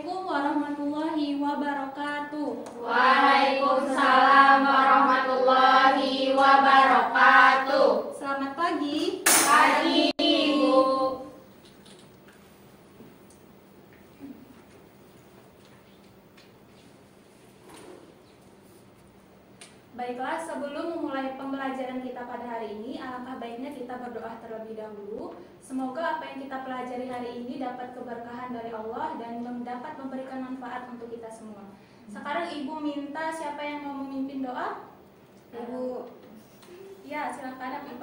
Assalamualaikum warahmatullahi wabarakatuh. Waalaikumsalam warahmatullahi wabarakatuh. Selamat pagi. Pagi, Ibu. Baiklah, sebelum memulai pembelajaran kita pada hari ini, alangkah baiknya kita berdoa terlebih dahulu. Semoga apa yang kita pelajari hari ini dapat keberkahan dari Allah dan dapat memberikan manfaat untuk kita semua. Sekarang Ibu minta siapa yang mau memimpin doa? Ibu. Ya, silakan Ibu.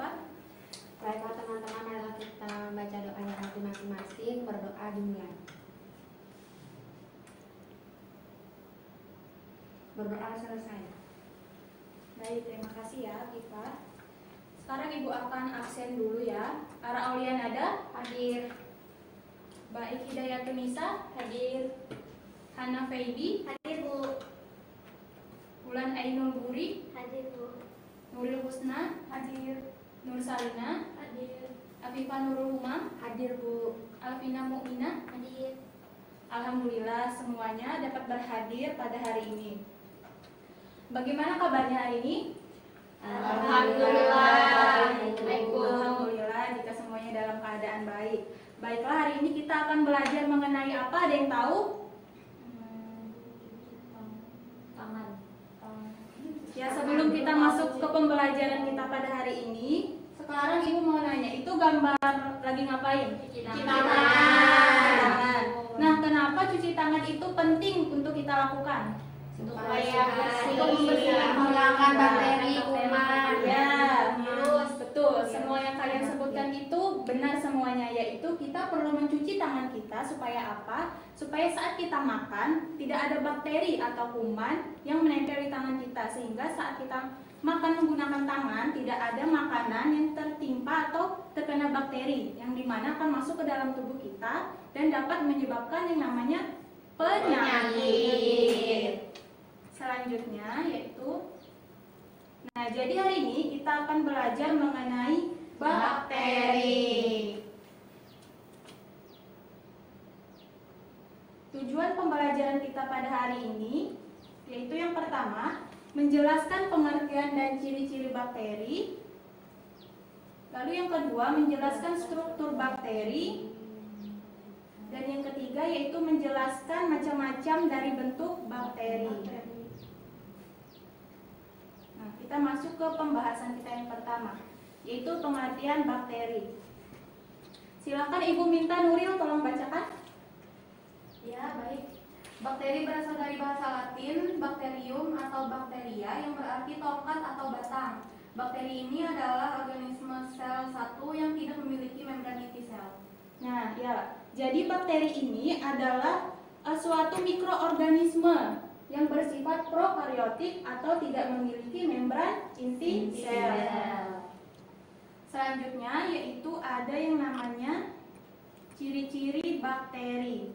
Baiklah teman-teman, marilah kita baca doa yang hati masing-masing, berdoa dimulai. Berdoa selesai. Baik, terima kasih ya kita. Sekarang Ibu akan absen dulu ya. Ara Aulian ada? Hadir. Baik Hidayatunisa hadir. Hana Feibi Hadir Bu. Bulan Ainul Buri Hadir Bu. Nuril Husna hadir. Nur Salina Hadir. Afifah Nurul Humam Hadir Bu. Alvina Mukminah. Hadir. Alhamdulillah semuanya dapat berhadir pada hari ini. Bagaimana kabarnya hari ini? Alhamdulillah. Alhamdulillah jika semuanya dalam keadaan baik. Baiklah, hari ini kita akan belajar mengenai apa? Ada yang tahu? Taman. Ya, sebelum kita masuk ke pembelajaran kita pada hari ini, sekarang Ibu mau nanya, itu gambar lagi ngapain? Cuci tangan. Nah, kenapa cuci tangan itu penting untuk kita lakukan? Supaya bersih, Untuk membersihkan menghilangkan bakteri, kuman, ya, virus. betul. Semua yang kalian sebutkan itu benar semuanya, yaitu kita perlu mencuci tangan kita supaya apa? Supaya saat kita makan tidak ada bakteri atau kuman yang menempel di tangan kita, sehingga saat kita makan menggunakan tangan tidak ada makanan yang tertimpa atau terkena bakteri yang dimana akan masuk ke dalam tubuh kita dan dapat menyebabkan yang namanya penyakit. Selanjutnya yaitu, nah jadi hari ini kita akan belajar mengenai bakteri. Tujuan pembelajaran kita pada hari ini yaitu yang pertama, menjelaskan pengertian dan ciri-ciri bakteri. Lalu yang kedua, menjelaskan struktur bakteri. Dan yang ketiga yaitu menjelaskan macam-macam dari bentuk bakteri. Nah, kita masuk ke pembahasan kita yang pertama, yaitu pengertian bakteri. Silakan Ibu minta Nuril tolong bacakan. Ya, baik. Bakteri berasal dari bahasa Latin bakterium atau bakteria yang berarti tongkat atau batang. Bakteri ini adalah organisme sel satu yang tidak memiliki membran inti sel. Nah, ya. Jadi bakteri ini adalah suatu mikroorganisme yang bersifat prokaryotik atau tidak memiliki membran inti sel. Selanjutnya yaitu ada yang namanya ciri-ciri bakteri.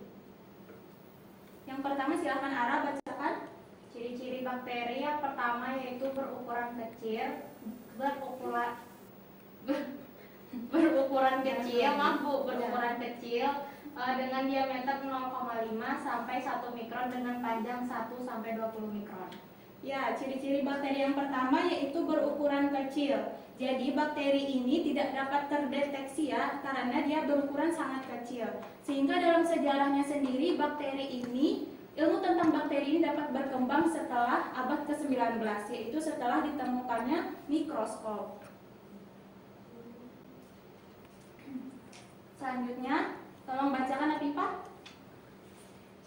Yang pertama silakan Ara bacakan. Ciri-ciri bakteri yang pertama yaitu berukuran kecil, berukuran kecil dengan diameter 0,5 sampai 1 mikron dengan panjang 1 sampai 20 mikron. Ya, ciri-ciri bakteri yang pertama yaitu berukuran kecil. Jadi bakteri ini tidak dapat terdeteksi ya karena dia berukuran sangat kecil. Sehingga dalam sejarahnya sendiri ilmu tentang bakteri ini dapat berkembang setelah abad ke-19, yaitu setelah ditemukannya mikroskop. Selanjutnya, tolong bacakan Afifah.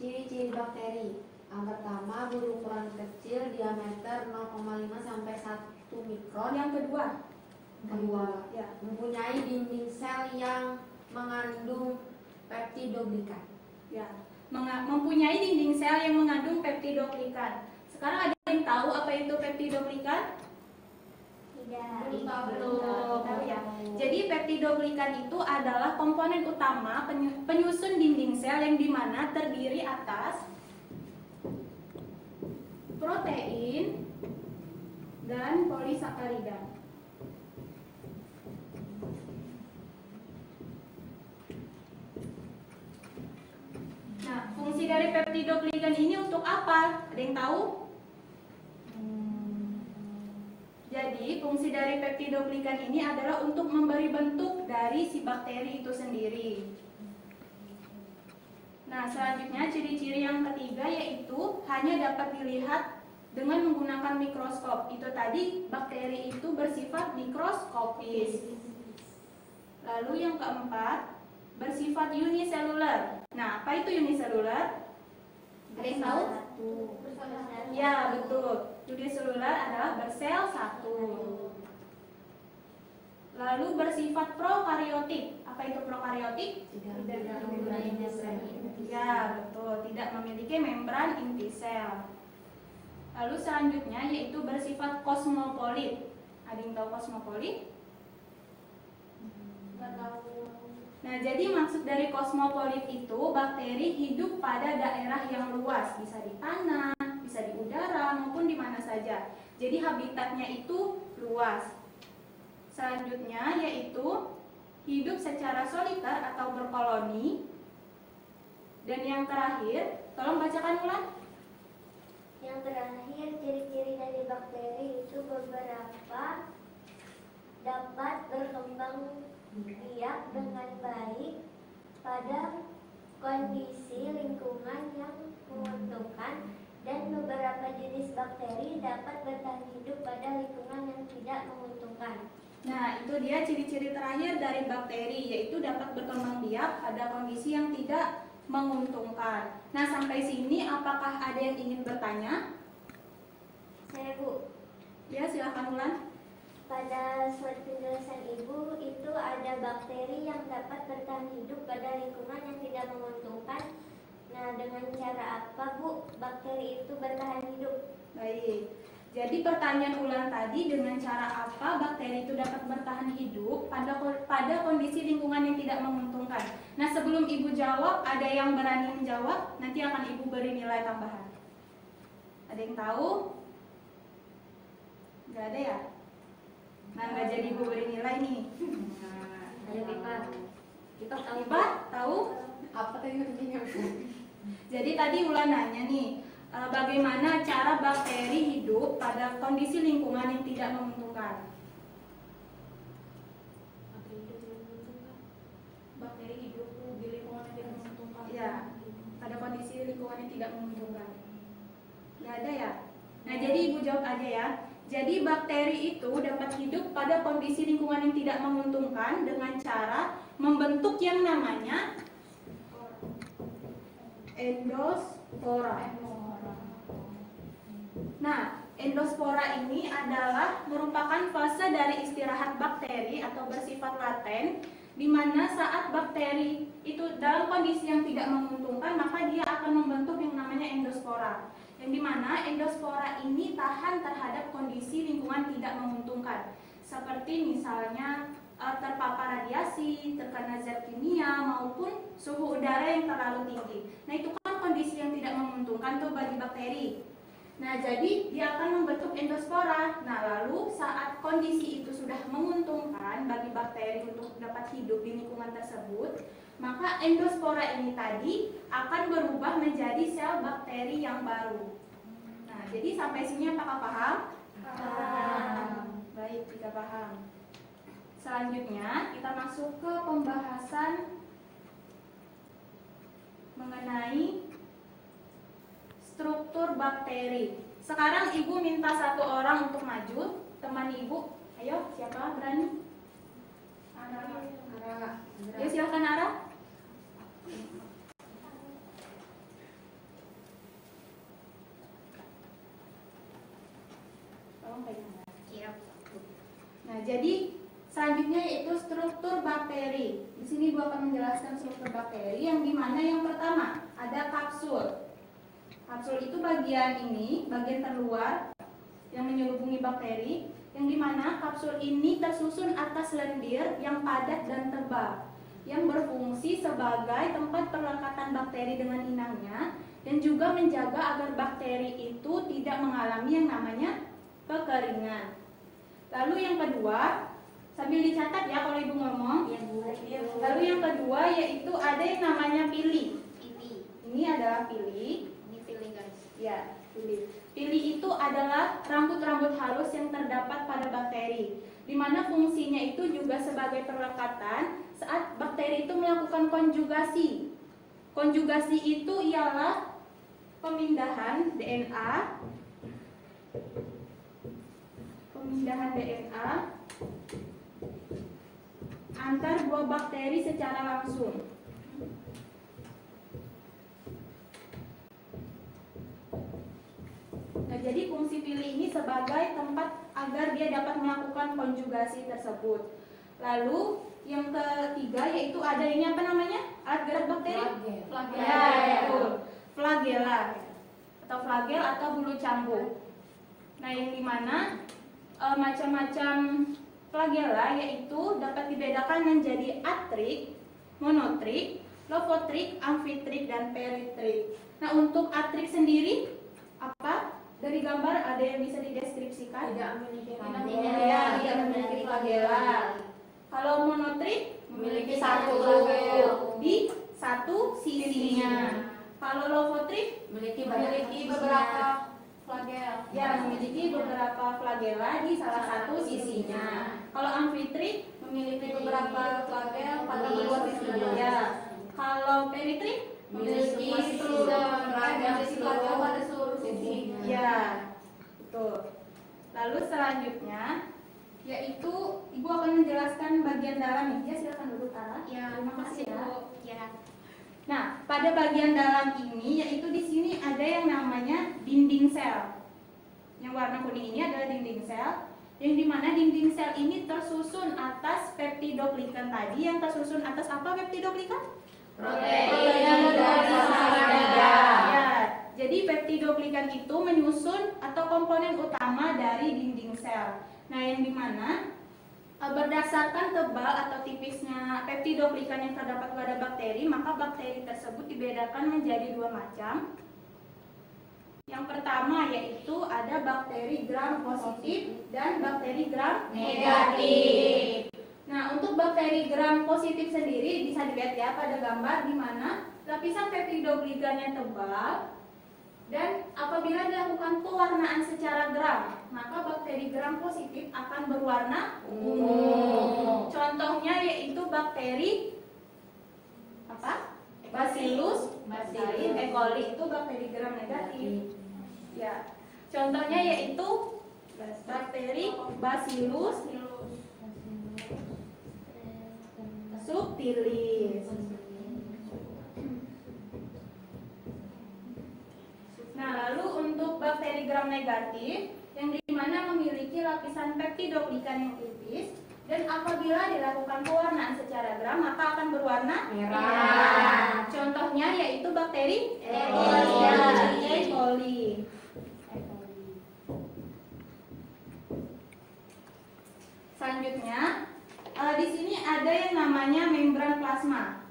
Ciri-ciri bakteri. Yang pertama, berukuran kecil, diameter 0,5 sampai 1 mikron. Yang kedua, ya, mempunyai dinding sel yang mengandung peptidoglikan. Ya, mempunyai dinding sel yang mengandung peptidoglikan. Sekarang ada yang tahu apa itu peptidoglikan? Tidak. Tahu ya. Jadi peptidoglikan itu adalah komponen utama penyusun dinding sel yang dimana terdiri atas protein dan polisakarida. Nah, fungsi dari peptidoglikan ini untuk apa? Ada yang tahu? Jadi, fungsi dari peptidoglikan ini adalah untuk memberi bentuk dari si bakteri itu sendiri. Nah, selanjutnya ciri-ciri yang ketiga yaitu hanya dapat dilihat dengan menggunakan mikroskop. Itu tadi bakteri itu bersifat mikroskopis. Lalu yang keempat, bersifat uniselular. Nah, apa itu uniselular? Ada yang tahu? Ya, betul. Uniselular adalah bersel satu. Lalu bersifat prokariotik. Apa itu prokariotik? Tidak memiliki sel. Ya, betul. Tidak memiliki membran inti sel. Lalu selanjutnya yaitu bersifat kosmopolit. Ada yang tahu kosmopolit? Nggak tahu. Nah, jadi maksud dari kosmopolit itu bakteri hidup pada daerah yang luas, bisa di tanah, bisa di udara, maupun di mana saja. Jadi habitatnya itu luas. Selanjutnya yaitu hidup secara soliter atau berkoloni. Dan yang terakhir, tolong bacakan ulang. Yang terakhir, ciri-ciri dari bakteri itu beberapa dapat berkembang biak dengan baik pada kondisi lingkungan yang menguntungkan, dan beberapa jenis bakteri dapat bertahan hidup pada lingkungan yang tidak menguntungkan. Nah, itu dia ciri-ciri terakhir dari bakteri, yaitu dapat berkembang biak pada kondisi yang tidak menguntungkan. Nah, sampai sini apakah ada yang ingin bertanya? Saya Bu, Ya, silakan Ulan. pada slide penjelasan Ibu itu ada bakteri yang dapat bertahan hidup pada lingkungan yang tidak menguntungkan. Nah, dengan cara apa Bu bakteri itu bertahan hidup? Baik. Jadi pertanyaan Ulan tadi, dengan cara apa bakteri itu dapat bertahan hidup pada kondisi lingkungan yang tidak menguntungkan. Nah, sebelum Ibu jawab, ada yang berani menjawab? Nanti akan Ibu beri nilai tambahan. Ada yang tahu? Nggak ada ya? Nah, nggak jadi Ibu beri nilai nih. Ayo Pipa. Kita tahu. Ipa, tahu? Apa tadi namanya? Jadi tadi Ulan nanya nih, bagaimana cara bakteri hidup pada kondisi lingkungan yang tidak menguntungkan? Bakteri hidup di lingkungan yang tidak menguntungkan. Ya, pada kondisi lingkungan yang tidak menguntungkan. Nggak ada ya? Nah, jadi Ibu jawab aja ya. Jadi bakteri itu dapat hidup pada kondisi lingkungan yang tidak menguntungkan dengan cara membentuk yang namanya endospora. Nah, endospora ini adalah merupakan fase dari istirahat bakteri atau bersifat laten, di mana saat bakteri itu dalam kondisi yang tidak menguntungkan, maka dia akan membentuk yang namanya endospora. Yang dimana endospora ini tahan terhadap kondisi lingkungan tidak menguntungkan, seperti misalnya terpapar radiasi, terkena zat kimia, maupun suhu udara yang terlalu tinggi. Nah, itu kan kondisi yang tidak menguntungkan tuh bagi bakteri. Nah, jadi dia akan membentuk endospora. Nah, lalu saat kondisi itu sudah menguntungkan bagi bakteri untuk dapat hidup di lingkungan tersebut, maka endospora ini tadi akan berubah menjadi sel bakteri yang baru. Nah, jadi sampai sini apakah paham? Paham. Baik, kita paham. Selanjutnya kita masuk ke pembahasan mengenai struktur bakteri. Sekarang Ibu minta satu orang untuk maju, temani Ibu. Ayo, siapa berani? Ara. Ya, silakan Ara. Tolong pegang. Siap. Nah, jadi selanjutnya yaitu struktur bakteri. Di sini Ibu akan menjelaskan struktur bakteri yang dimana yang pertama ada kapsul. Kapsul itu bagian ini, bagian terluar yang menyelubungi bakteri, yang dimana kapsul ini tersusun atas lendir yang padat dan tebal, yang berfungsi sebagai tempat perlekatan bakteri dengan inangnya dan juga menjaga agar bakteri itu tidak mengalami yang namanya kekeringan. Lalu yang kedua, sambil dicatat ya kalau Ibu ngomong. Iya Bu. Lalu yang kedua yaitu ada yang namanya pili. Pipi. Ini ini adalah pili. Ini pilih guys. Ya, pili. Pili itu adalah rambut-rambut halus yang terdapat pada bakteri, di mana fungsinya itu juga sebagai perlekatan saat bakteri itu melakukan konjugasi. Konjugasi itu ialah pemindahan DNA antar dua bakteri secara langsung. Nah, jadi fungsi pili ini sebagai tempat agar dia dapat melakukan konjugasi tersebut. Lalu yang ketiga yaitu ada ini apa namanya? Alat gerak bakteri? Flagel. Ya, betul. Flagela atau flagel atau bulu cambuk. Nah, yang dimana macam-macam flagela yaitu dapat dibedakan menjadi atrik, monotrik, lofotrik, amfitrik, dan peritrik. Nah, untuk atrik sendiri apa? Dari gambar ada yang bisa dideskripsikan? Tidak memiliki Ya, tidak memiliki flagela. Kalau monotrik Memiliki satu satu di satu sisinya. Kalau lofotrik memiliki beberapa flagel. ya memiliki beberapa flagela di salah satu sisinya. Kalau amfitrik Memiliki beberapa flagel pada kedua sisinya. ya. Kalau peritrik Memiliki seluruh flagel pada seluruh sisi. ya, betul. Lalu selanjutnya yaitu Ibu akan menjelaskan bagian dalam ini. Ya, silakan dulu Kak. Ya, Terima kasih ya. Bu. Ya. Nah, pada bagian dalam ini yaitu di sini ada yang namanya dinding sel. Yang warna kuning ini adalah dinding sel, yang dimana dinding sel ini tersusun atas peptidoglikan tadi. Yang tersusun atas apa peptidoglikan? Protein dari sakarida. Ya, jadi peptidoglikan itu menyusun atau komponen utama dari dinding sel. Nah, yang dimana berdasarkan tebal atau tipisnya peptidoglikan yang terdapat pada bakteri, maka bakteri tersebut dibedakan menjadi dua macam. Yang pertama yaitu ada bakteri gram positif dan bakteri gram negatif. Nah, untuk bakteri gram positif sendiri bisa dilihat ya pada gambar di mana lapisan peptidoglikannya tebal dan apabila dilakukan pewarnaan secara gram, maka bakteri gram positif akan berwarna ungu. Contohnya yaitu bakteri apa? Bacillus E. coli itu bakteri gram negatif. Ya. Contohnya yaitu bakteri Bacillus subtilis. Nah, lalu untuk bakteri gram negatif yang dimana memiliki lapisan peptidoglikan yang tipis dan apabila dilakukan pewarnaan secara gram maka akan berwarna Merah. Contohnya yaitu bakteri E. coli. E. coli. Selanjutnya, di sini ada yang namanya membran plasma.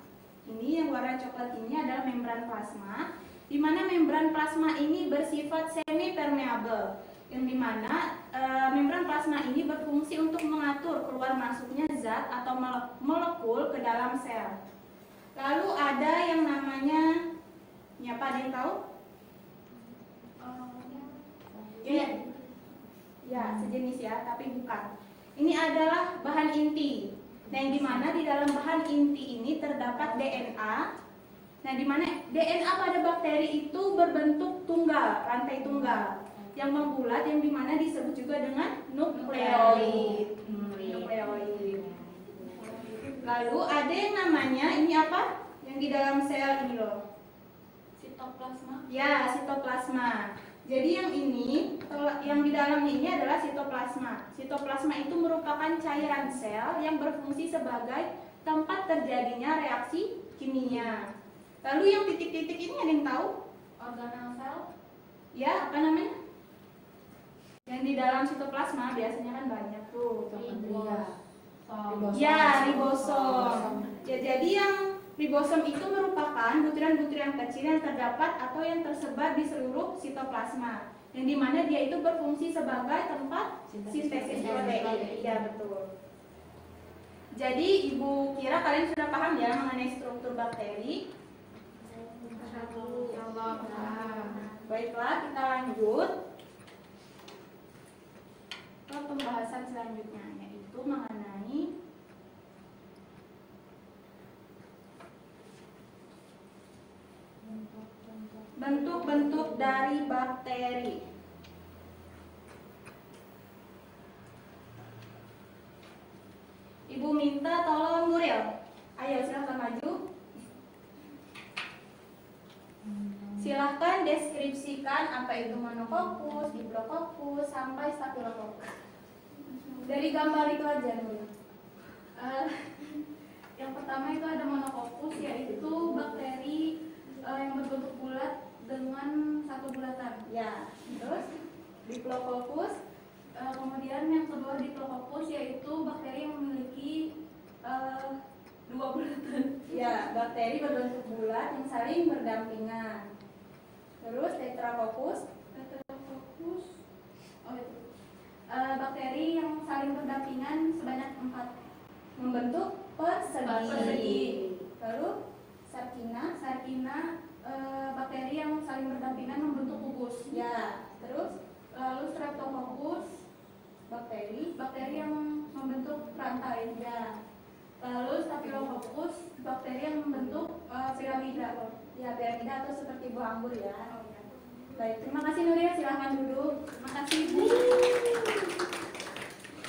Ini yang warna coklat ini adalah membran plasma, di mana membran plasma ini bersifat semi permeable, yang dimana membran plasma ini berfungsi untuk mengatur keluar masuknya zat atau molekul ke dalam sel. Lalu ada yang namanya, ini apa, ada yang tahu? Ini, ya sejenis ya, tapi bukan. Ini adalah bahan inti. Nah, yang dimana di dalam bahan inti ini terdapat DNA. Nah, dimana DNA pada bakteri itu berbentuk tunggal, rantai tunggal yang membulat, yang dimana disebut juga dengan nukleoid. Nukleoid. Lalu ada yang namanya, ini apa? Yang di dalam sel ini loh. Sitoplasma. Ya, sitoplasma. Jadi yang ini, yang di dalamnya ini adalah sitoplasma. Sitoplasma itu merupakan cairan sel yang berfungsi sebagai tempat terjadinya reaksi kimia. Lalu yang titik-titik ini ada yang tahu? Organel sel. Ya, apa namanya? Yang di dalam sitoplasma biasanya kan banyak tuh. Ya, ribosom. Ya, jadi yang ribosom itu merupakan butiran-butiran kecil yang terdapat atau yang tersebar di seluruh sitoplasma, yang dimana dia itu berfungsi sebagai tempat sintesis protein. Ya, betul. Jadi Ibu kira kalian sudah paham ya mengenai struktur bakteri. Baiklah, kita lanjut ke pembahasan selanjutnya, yaitu mengenai bentuk-bentuk dari bakteri. Ibu minta tolong Nuril. Ayo silahkan maju. Silahkan deskripsikan apa itu monococcus, diplococcus, sampai staphylococcus. Dari gambar itu aja Nuril. Yang pertama itu ada monococcus, yaitu bakteri yang berbentuk bulat dengan satu bulatan. Ya, terus Diplococcus, kemudian yang kedua diplococcus, yaitu bakteri yang memiliki dua bulatan. ya, bakteri berbentuk bulat yang saling berdampingan. Terus tetracoccus, bakteri yang saling berdampingan sebanyak 4, membentuk persegi. Lalu sarkina, bakteri yang saling berdampingan membentuk kubus. ya, terus Lalu streptococcus, bakteri yang membentuk rantai. ya, Lalu staphylococcus, bakteri yang membentuk piramida. ya piramida atau seperti buah anggur ya. Baik, terima kasih Nuril, silahkan duduk. Terima kasih Bu.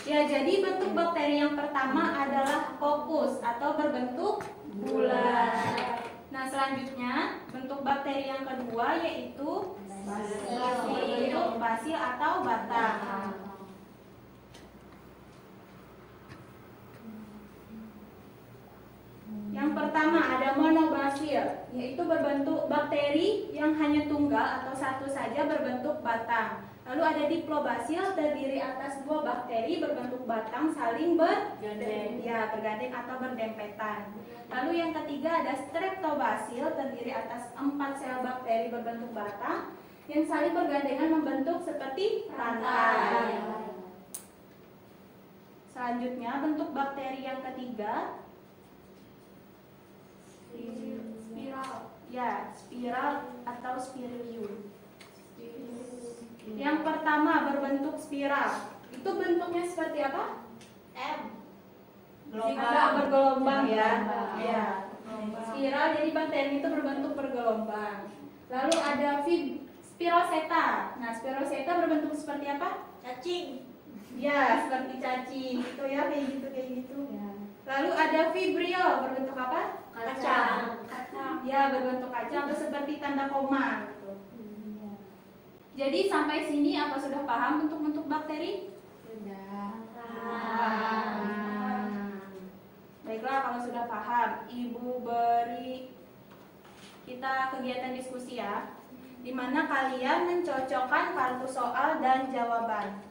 Ya, jadi bentuk bakteri yang pertama adalah coccus atau berbentuk bulat. Nah, selanjutnya bentuk bakteri yang kedua yaitu berbentuk basil atau batang. Yang pertama ada monobasil, yaitu berbentuk bakteri yang hanya tunggal atau satu saja berbentuk batang. Lalu ada diplobasil, terdiri atas dua bakteri berbentuk batang saling bergandeng atau berdempetan. Lalu yang ketiga ada streptobasil, terdiri atas 4 sel bakteri berbentuk batang yang saling bergandengan membentuk seperti rantai. Selanjutnya bentuk bakteri yang ketiga, spiral atau spirillum. Yang pertama berbentuk spiral. Itu bentuknya seperti apa? M. Bergelombang ya. Ya. Spiral, jadi bakteri itu berbentuk bergelombang. Lalu ada spiroseta. Nah, spiroseta berbentuk seperti apa? Cacing. Ya, seperti cacing. Itu ya, kayak gitu. Ya. Lalu ada vibrio, berbentuk apa? Kacang. Ya, berbentuk kacang atau seperti tanda koma gitu. Jadi sampai sini apa sudah paham bentuk-bentuk bakteri? Sudah. Baiklah, kalau sudah paham, Ibu beri kita kegiatan diskusi ya, di mana kalian mencocokkan kartu soal dan jawaban.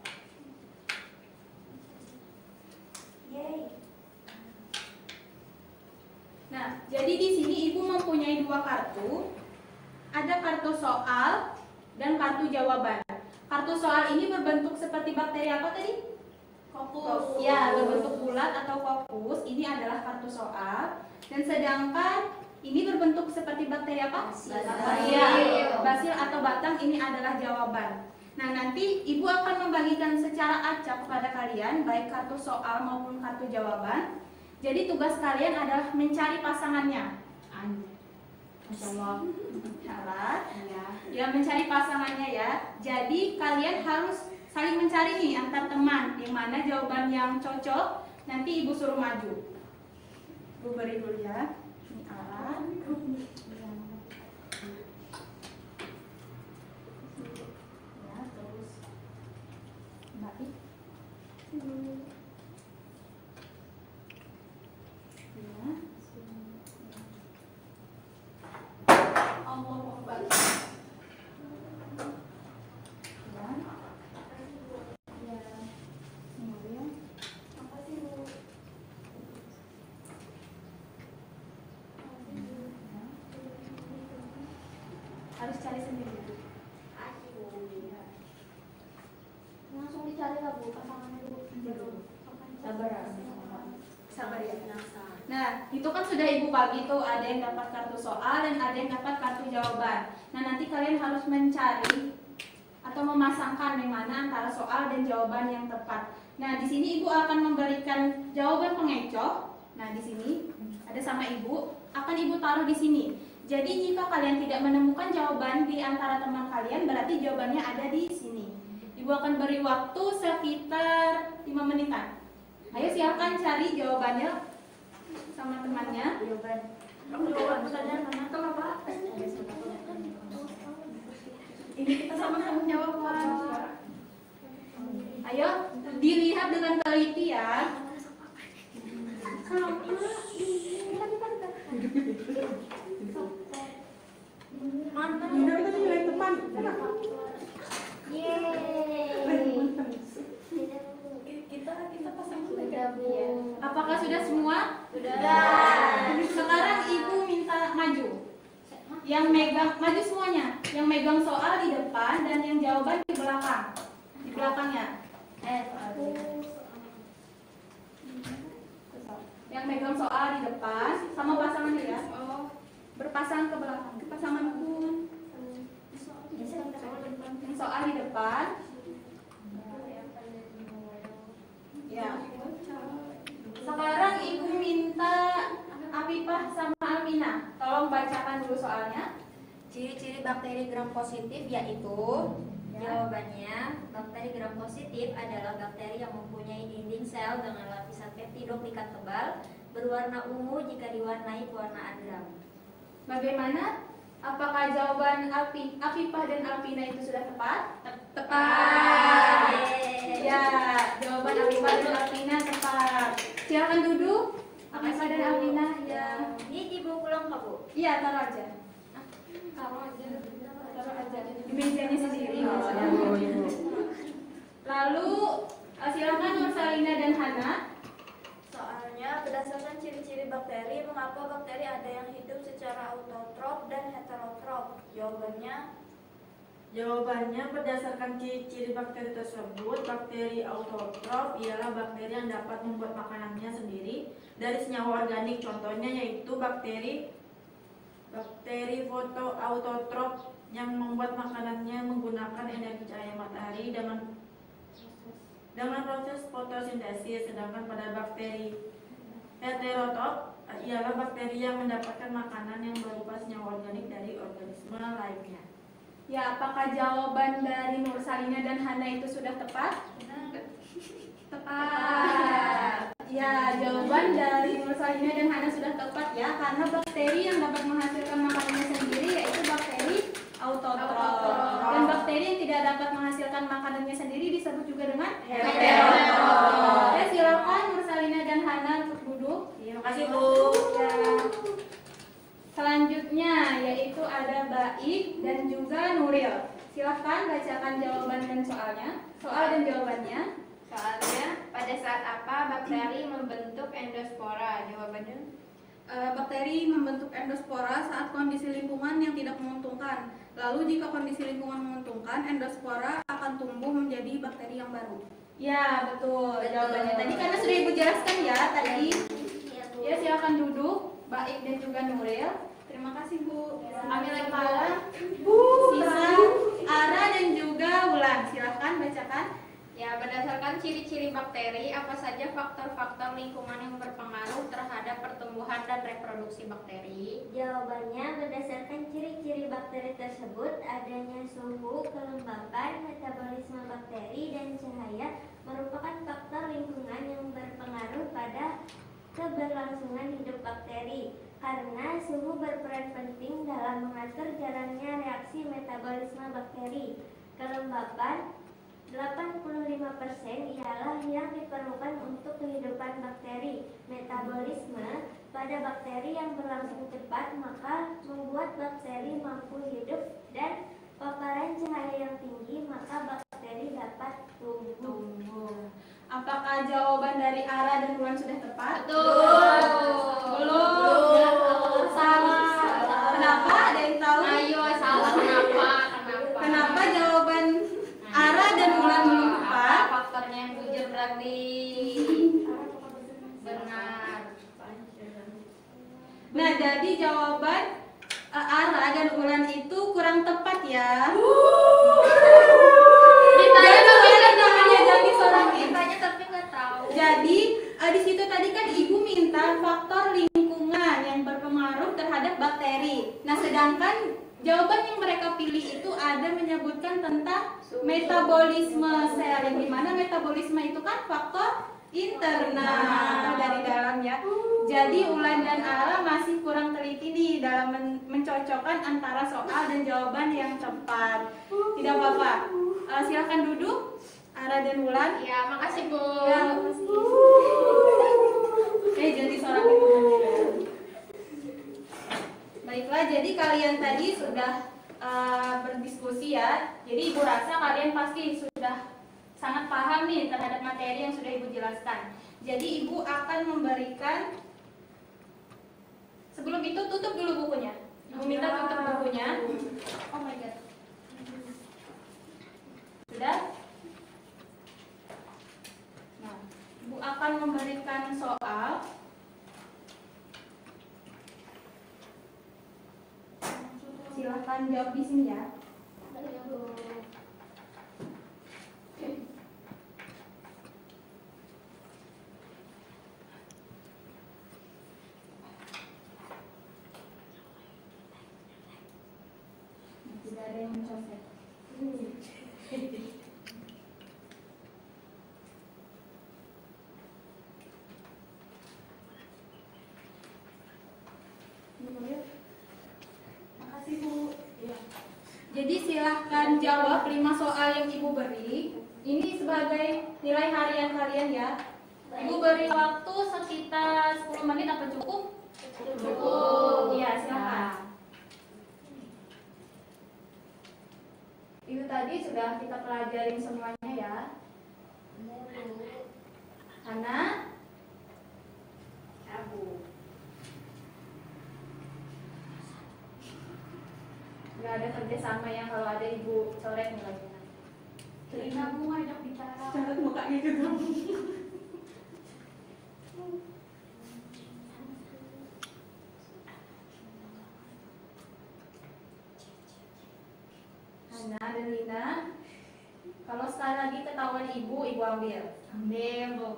Yeay. Nah, jadi di sini Ibu mempunyai 2 kartu. Ada kartu soal dan kartu jawaban. Kartu soal ini berbentuk seperti bakteri apa tadi? Coccus. Ya, berbentuk bulat atau coccus. Ini adalah kartu soal. Dan sedangkan ini berbentuk seperti bakteri apa? Basil atau batang. Ini adalah jawaban. Nah, nanti Ibu akan membagikan secara acak kepada kalian, baik kartu soal maupun kartu jawaban. Jadi tugas kalian adalah mencari pasangannya. Masya Allah. Ya, mencari pasangannya ya. Jadi kalian harus saling mencari nih antar teman, yang mana jawaban yang cocok nanti Ibu suruh maju. Ibu beri dulu ya. Ini alat. Ya, terus Mbak I. Ya. Allahu Akbar. Harus cari sendiri. Langsung dicari lah Bu, pasangannya dulu. Sabar ya. Sabar ya. Nah, itu kan sudah Ibu bagi tuh, ada yang dapat kartu soal dan ada yang dapat kartu jawaban. Nah, nanti kalian harus mencari atau memasangkan yang mana antara soal dan jawaban yang tepat. Nah, di sini Ibu akan memberikan jawaban pengecoh. Nah, di sini ada sama Ibu, akan Ibu taruh di sini. Jadi jika kalian tidak menemukan jawaban di antara teman kalian, berarti jawabannya ada di sini. Ibu akan beri waktu sekitar 5 menitan. Ayo silakan cari jawabannya sama temannya. Jawabannya mana? Kenapa? Ini kita sama-sama jawab, Pak. Ayo dilihat dengan teliti ya. Kita pasang Apakah sudah semua? Sudah. Sekarang Ibu minta maju. Yang megang maju semuanya. Yang megang soal di depan dan yang jawaban di belakang. Di belakangnya. Yang megang soal di depan sama pasangannya ya. Berpasang ke belakang. Pasangan pun. Yang soal di depan. Ya. Sekarang Ibu minta Afifah sama Almina, tolong bacakan dulu soalnya. Ciri-ciri bakteri gram positif yaitu jawabannya, bakteri gram positif adalah bakteri yang mempunyai dinding sel dengan lapisan peptidoglykat tebal, berwarna ungu jika diwarnai pewarnaan gram. Bagaimana? Apakah jawaban Afifah dan Almina itu sudah tepat? Tepat. Ya, jawaban Afifah dan Almina tepat. Silakan duduk. Afifah dan Almina, ya. Ini dibawa pulang Kak, Bu? Iya, taruh aja. Taruh aja. Taruh aja di mejanya sendiri. Lalu silakan Nursalina dan Hana. Soalnya berdasarkan ciri-ciri bakteri, mengapa bakteri ada yang hidup secara autotrof dan heterotrof? Jawabannya berdasarkan ciri-ciri bakteri tersebut, bakteri autotrof ialah bakteri yang dapat membuat makanannya sendiri dari senyawa organik. Contohnya yaitu bakteri fotoautotrof yang membuat makanannya menggunakan energi cahaya matahari dengan proses fotosintesis. Sedangkan pada bakteri heterotrof ialah bakteri yang mendapatkan makanan yang berupa senyawa organik dari organisme lainnya. Ya, apakah jawaban dari Nursalina dan Hana itu sudah tepat? Tepat. Ya, jawaban dari Nursalina dan Hana sudah tepat ya, karena bakteri yang dapat menghasilkan makanannya sendiri yaitu bakteri autotrof. Dan bakteri yang tidak dapat menghasilkan makanannya sendiri disebut juga dengan heterotrof. Ya, silakan Nursalina dan Hana untuk duduk. Terima kasih, Bu. Ya. Selanjutnya yaitu ada Baik dan juga Nuril. Silahkan bacakan jawaban dan soalnya. Soal dan jawabannya. Soalnya, pada saat apa bakteri membentuk endospora? Jawabannya bakteri membentuk endospora saat kondisi lingkungan yang tidak menguntungkan. Lalu jika kondisi lingkungan menguntungkan, endospora akan tumbuh menjadi bakteri yang baru. Ya, betul jawabannya. Tadi karena sudah Ibu jelaskan ya tadi. Ya, silakan duduk. Baik dan juga Nuril. Terima kasih, Bu. Kami lagi sisa Ara dan juga Wulan. Silahkan bacakan. Ya, berdasarkan ciri-ciri bakteri, apa saja faktor-faktor lingkungan yang berpengaruh terhadap pertumbuhan dan reproduksi bakteri? Jawabannya berdasarkan ciri-ciri bakteri tersebut, adanya suhu, kelembapan, metabolisme bakteri, dan cahaya merupakan faktor lingkungan yang berpengaruh pada keberlangsungan hidup bakteri. Karena suhu berperan penting dalam mengatur jalannya reaksi metabolisme bakteri. Kelembapan 85% ialah yang diperlukan untuk kehidupan bakteri. Metabolisme pada bakteri yang berlangsung cepat maka membuat bakteri mampu hidup, dan paparan cahaya yang tinggi maka bakteri dapat tumbuh. Apakah jawaban dari Ara dan Wulan sudah tepat? Betul. Belum. Salah. Kenapa? Ada yang tahu? Ayo, salah kenapa? Kenapa jawaban Ara dan Wulan belum tepat? Faktornya yang jujur berarti benar. Nah, jadi jawaban Ara dan Ulan itu kurang tepat ya. Ditanya tapi nggak tahu. Jadi seorang Ditanya tapi nggak tahu. Jadi di situ tadi kan ibu minta faktor lingkungan yang berpengaruh terhadap bakteri. Nah, sedangkan jawaban yang mereka pilih itu ada menyebutkan tentang metabolisme sel, yang dimana metabolisme itu kan faktor internal dari dalam ya. Jadi Ulan dan Ara masih kurang teliti nih dalam mencocokkan antara soal dan jawaban yang tepat. Tidak apa-apa. Silakan duduk, Ara dan Ulan. Ya, makasih Bu. Ya, jadi seorang ibu. Baiklah, jadi kalian tadi sudah berdiskusi ya. Jadi ibu rasa kalian pasti sudah sangat paham nih terhadap materi yang sudah ibu jelaskan. Jadi ibu akan memberikan, sebelum itu tutup dulu bukunya. Ibu minta tutup bukunya. Oh my god. Sudah? Nah, ibu akan memberikan soal. Silahkan jawab di sini ya. Tidak ada yang mencoset. Makasih Bu. Ya. Jadi silahkan jawab 5 soal yang ibu beri. Ini sebagai nilai harian kalian ya. Ibu beri waktu sekitar 10 menit apa cukup? Cukup. Iya, silakan. Itu tadi sudah kita pelajarin semuanya ya. Hana? Abu. Gak ada kerjasama yang kalau ada ibu coret nilainya. Telinga Bu ngajak bicara. Catat mukanya juga. Hana dan Lina, kalau sekali lagi ketahuan ibu ambil. Ambil Bu.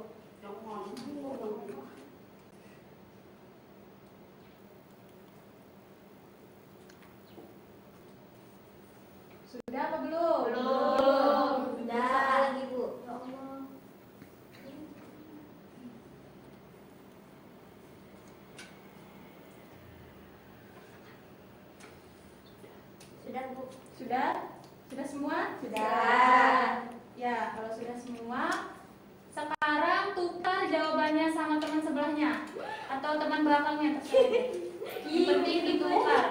Sudah apa belum? Belum. Udah lagi Bu. Ya Allah. Sudah Bu. Sudah? Sudah semua? Sudah. Ya, kalau sudah semua, sekarang tukar jawabannya sama teman sebelahnya atau teman belakangnya, terserah deh. Yang penting ditukar.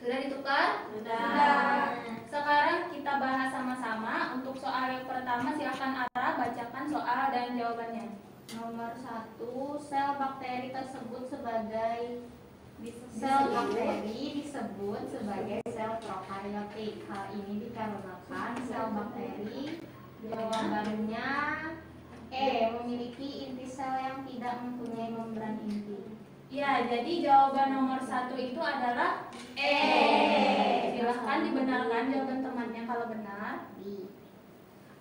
Sudah ditukar? Sudah. Sekarang kita bahas sama-sama. Untuk soal yang pertama, silahkan Ara bacakan soal dan jawabannya. Nomor 1, sel bakteri tersebut sebagai sel bakteri disebut sebagai sel prokariotik. Hal ini dikarenakan sel bakteri jawabannya memiliki inti sel yang tidak mempunyai membran inti. Ya, jadi jawaban nomor 1 itu adalah Silahkan dibenarkan jawaban temannya kalau benar.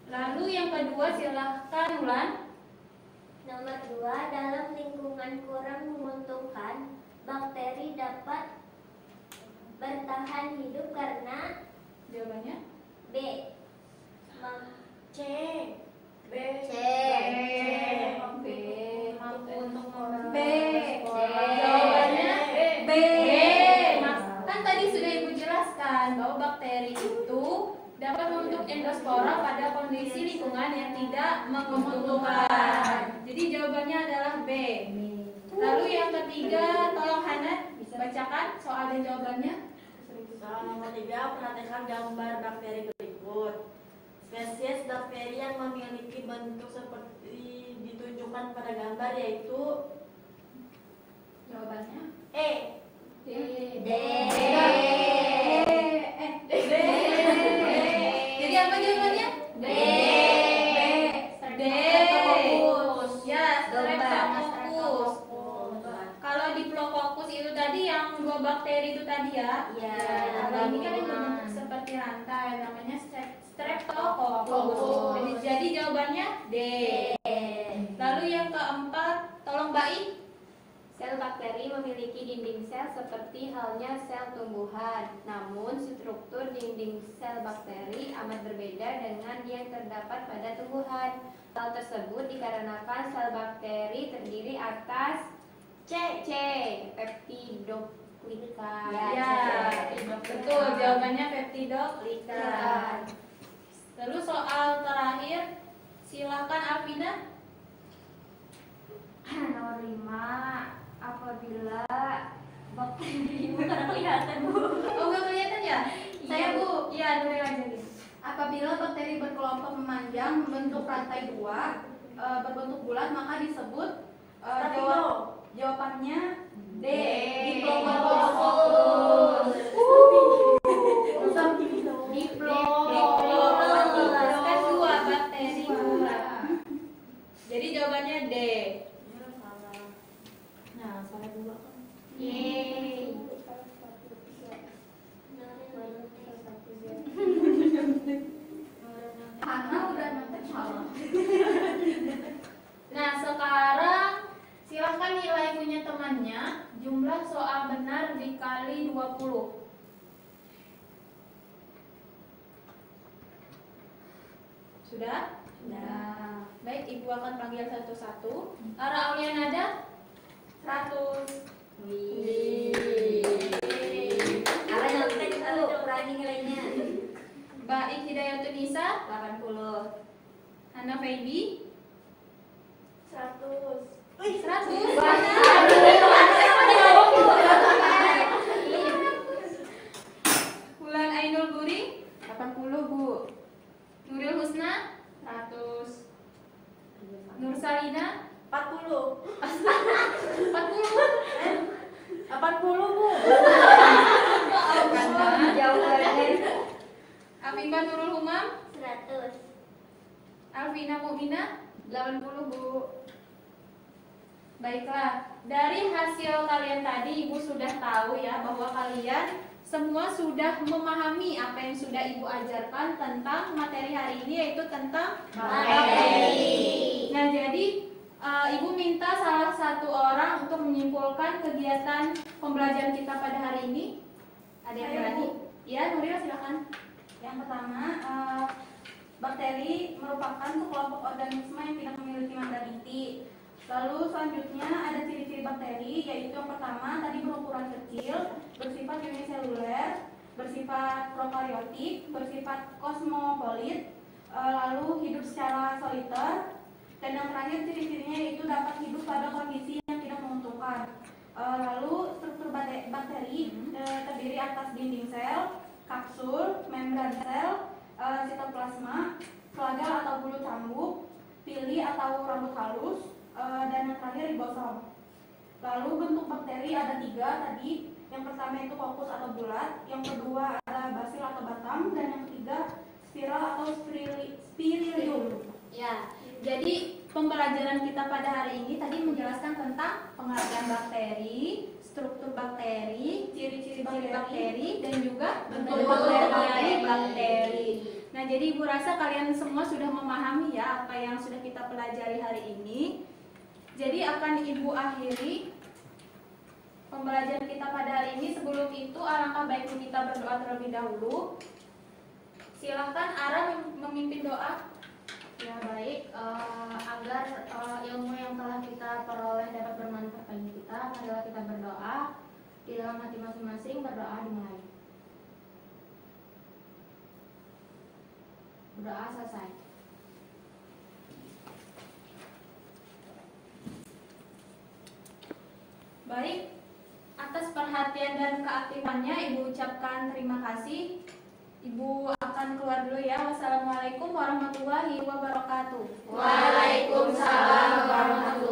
Lalu yang kedua, silahkan Ulan. Nomor 2, dalam lingkungan kurang menguntungkan, bakteri dapat bertahan hidup karena Jawabannya B. C. B. C. Mampu untuk membangun B. spora. Jawabannya B. Kan tadi sudah ibu jelaskan bahwa bakteri itu dapat membentuk endospora pada kondisi lingkungan yang tidak menguntungkan. Jadi jawabannya adalah B. Lalu yang ketiga, tolong Hana bacakan soal dan jawabannya. Soal nomor 3, perhatikan gambar bakteri berikut. Spesies bakteri yang memiliki bentuk seperti ditunjukkan pada gambar yaitu Jawabannya E. D. Jadi apa jawabannya? B. D. Ya, setelah bakteri itu tadi ya. Iya. Kalau ini kan yang berbentuk seperti rantai, namanya Streptococcus. Jadi jawabannya D. Lalu yang keempat, tolong Mbak I. Sel bakteri memiliki dinding sel seperti halnya sel tumbuhan. Namun, struktur dinding sel bakteri amat berbeda dengan yang terdapat pada tumbuhan. Hal tersebut dikarenakan sel bakteri terdiri atas C. Peptidoglikat. Betul, jawabannya peptidoglikat. Lalu soal terakhir, silakan Alvina. Nomor 5, apabila bakteri bukan kelihatan Bu. Oh, nggak kelihatan ya? Saya Bu. Iya, Nuril aja gitu. Apabila bakteri berkelompok memanjang membentuk rantai 2 berbentuk bulat, maka disebut jawabannya D. Diplococcus. Diplococcus kan 2 bakteri bulat. Jadi jawabannya D. Nah, salah 2 kan. Yeay. Karena udah nyontek salah. Nah, sekarang silahkan nilai punya temannya. Jumlah soal benar dikali 20. Sudah? Sudah. Baik, Ibu akan panggil satu-satu. Ara Aulian ada? 100. Apa nyontek itu? Kurangi nilainya. Mbak Ik Hidayatun Nisa, 80. Hana Feby, 100. 100. Bulan Ainul Guri, 80 Bu. Nuril Husna, 100. Nur Salina, 40. 80 Bu. Jawabannya Afifah Nurul Humam, 100. Alvina Mukmina. 80 Bu. Baiklah, dari hasil kalian tadi Ibu sudah tahu ya bahwa kalian semua sudah memahami apa yang sudah Ibu ajarkan tentang materi hari ini, yaitu tentang bakteri. Nah, jadi Ibu minta salah satu orang untuk menyimpulkan kegiatan pembelajaran kita pada hari ini. Ada yang berani? Ya, Nuril silakan. Yang pertama, bakteri merupakan kelompok organisme yang tidak memiliki mandar inti. Lalu selanjutnya ada ciri-ciri bakteri, yaitu yang pertama tadi berukuran kecil, bersifat uniseluler, bersifat prokaryotik, bersifat kosmopolit, lalu hidup secara soliter, dan yang terakhir ciri-cirinya yaitu dapat hidup pada kondisi yang tidak menguntungkan. Lalu struktur bakteri terdiri atas dinding sel, kapsul, membran sel, sitoplasma, flagel atau bulu cambuk, pili atau rambut halus, dan yang terakhir ribosom. Lalu bentuk bakteri ada 3 tadi. Yang pertama itu kokus atau bulat, yang kedua ada basil atau batam, dan yang ketiga spiral atau spirilium. Ya, jadi pembelajaran kita pada hari ini tadi menjelaskan tentang pengertian bakteri, struktur bakteri, ciri-ciri bakteri, dan juga bentuk bakteri. Nah, jadi Ibu rasa kalian semua sudah memahami ya apa yang sudah kita pelajari hari ini. Jadi akan Ibu akhiri pembelajaran kita pada hari ini. Sebelum itu alangkah baiknya kita berdoa terlebih dahulu. Silakan Ara memimpin doa. Ya baik, agar ilmu yang telah kita peroleh dapat bermanfaat bagi kita, marilah kita berdoa di dalam hati masing-masing. Berdoa dimulai. Berdoa selesai. Baik, atas perhatian dan keaktifannya Ibu ucapkan terima kasih. Ibu akan keluar dulu ya. Wassalamualaikum warahmatullahi wabarakatuh. Waalaikumsalam warahmatullahi